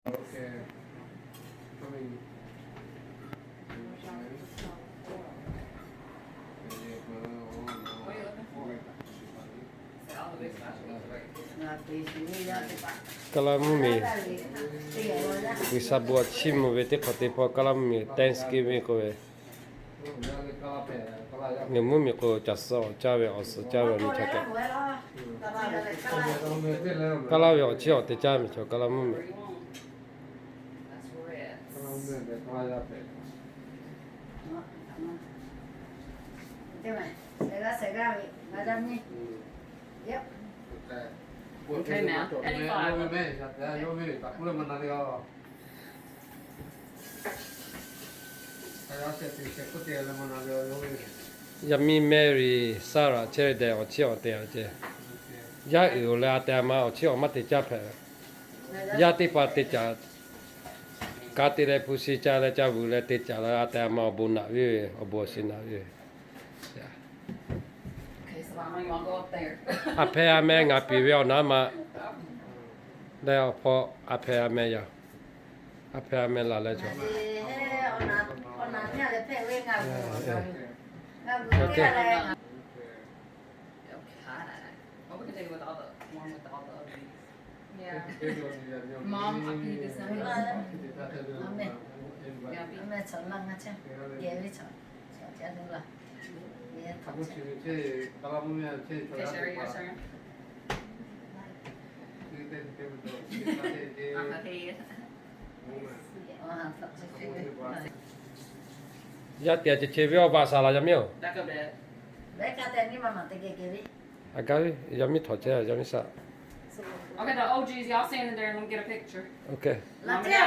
Okay. Coming. Kalamumi Wisabua chimu vete kote po kalamumi Thanksgiving ko e ne mumi ko chaso chawe osu chawe ni chake kalawe o chio te chami cho kalamumi Okay, now. Any five. Yami Mary Sarah Cheride o chio te aje ya u la ta ma o chio ma te chape ya te pa te cha ka te re pusi cha le cha bu le te cha la ta ma bu na we o bo si na we Okay, so I know you want to go up there. a pe a me nga pi we na ma le o po a pe a me ya a pe a me la le cho Okay. What we can do with all the one with all the other. Yeah. Mom, I can you just send me Okay, Sherry, your turn. Okay. ya te che we o ba sa la ya me o Back up there. a ga ya mi tho che ya mi sa Okay, the OGs, y'all standing there and let me get a picture. okay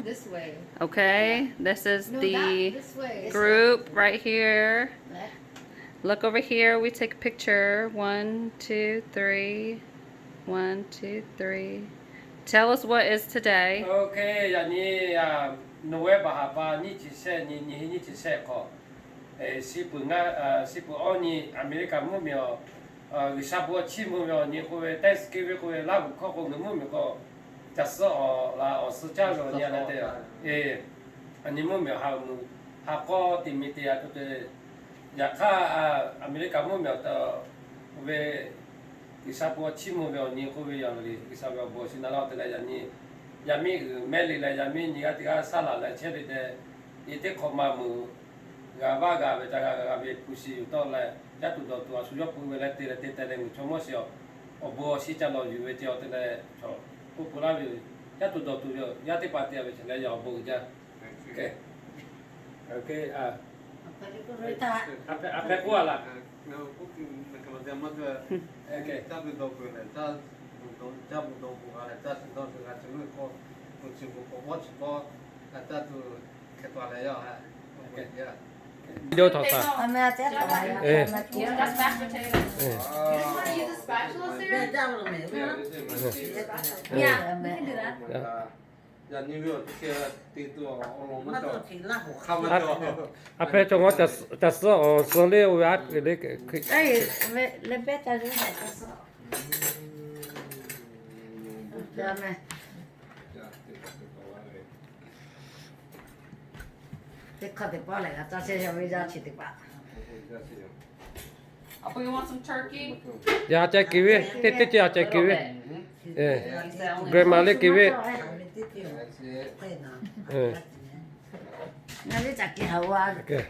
This way. Okay, this is No, the this way. group right here. Left. Look over here. We take a picture. 1, 2, 3. 1, 2, 3. Tell us what is today. okay ya ni November ha pa ni chi se ni chi se ko si pu nga si pu oni America mu mi o wi sa bo chi mu mi o ni ko we Thanksgiving ko we la ko ko mu mi ko ta so la o su cha ro ni la te ani mu mi ha mu ha ko ti mi te ya to te ya ka America mu mi o to we wi sa bo chi mu mi o ni ko we ya ri wi sa bo si na la te la ya ni Yami meli la yami ni atiga sala la cheri de ite khoma mu ga ba ga be ta ga be pusi to la ya tu do tu asu yo pu le te te te mu chomo sio o bo si cha lo yu be te o te le cho pu pu la bi ya tu do tu yo ya te pa te be le ya bo ja okay okay ape ku ala okay video thọ sa That's mashed potatoes. You just want to use a spatula, Sarah? Yeah, we can do that. ape cho ngo ta so o so le o ya le Oh, you want some turkey? ya cha ki we te cha cha ki we grandma le ki we okay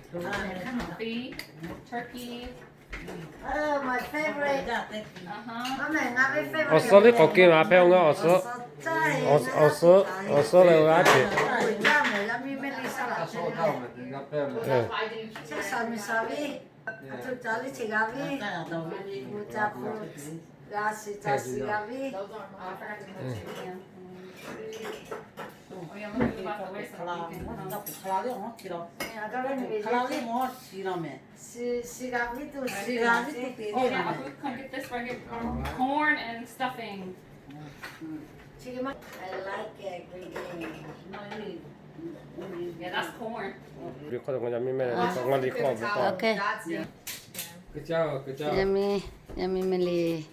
Beef, turkey. My favorite. Uh-huh. o so le ko ki ma pe ngo o so le wa che Those are my favorite. Oh, yeah, look about the way something can come. Oh, yeah, we come get this right here. Corn and stuffing. Yeah, that's corn. ri ko ngo ya mi me ko ngo ri ko Okay. cái chào Yummy Millie.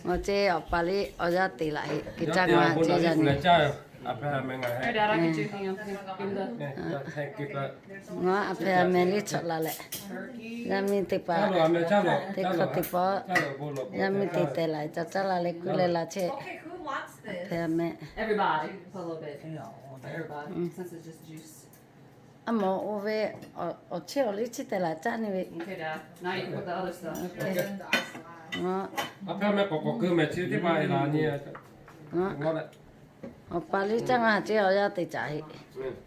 Ngồi chơi ở Paris ở ra tỷ lại cái trang mà chơi dần. apa menga Here, hai Dad, I get you. Hang on. Give me the. thank you but Ngõ apea meli chọt là lệ. Yami tị pa. chalo ame chalo Tị chalo khọ tị po. chalo bolo Yami tị tê lại cho chắc là lệ cú lệ là chê. Okay, who wants this? Apea mẹ. Everybody. Put a little bit. Everybody. Since it's just juice. À mò ô về ở chiều lý chỉ tê lại cha này vậy. Okay, Dad. Now you can put the other stuff. Ngõ apa me ko ko me chi ti ba ila ni ngõ ngora ở pa lý chẳng à chiều ra tị chạy.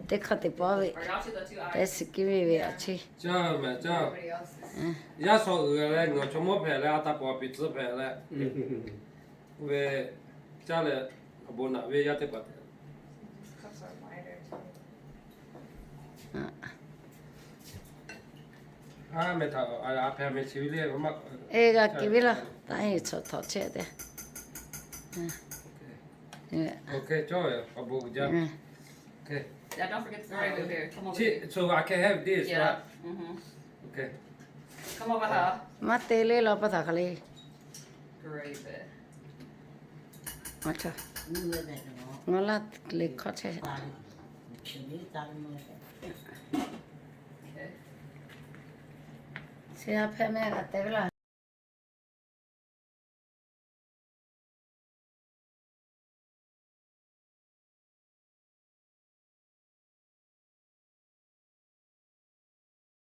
Tị khọ tị po vậy. Or y'all should the two eyes. Tê sĩ kim vậy ở chi. cha me cha Everybody else's. ya so le ngo chomo phe le ata po pi tsu phe le ve cha le abona ve ya te pa Cups are wider too. me ta apa me chi le ma Ê gà kì biết là. Tại cho thọ chê đấy. okay cho abu ja okay Yeah, don't forget the spray boo here. Come over chi here. so I can have this Yeah. right Mm-hmm. okay Come over here. Mà tê lê lo bắt thả khá lê. Great bit. Mà cho. Ngõ là lê khó chê. Okay. Xe apea mẹ gà tê là.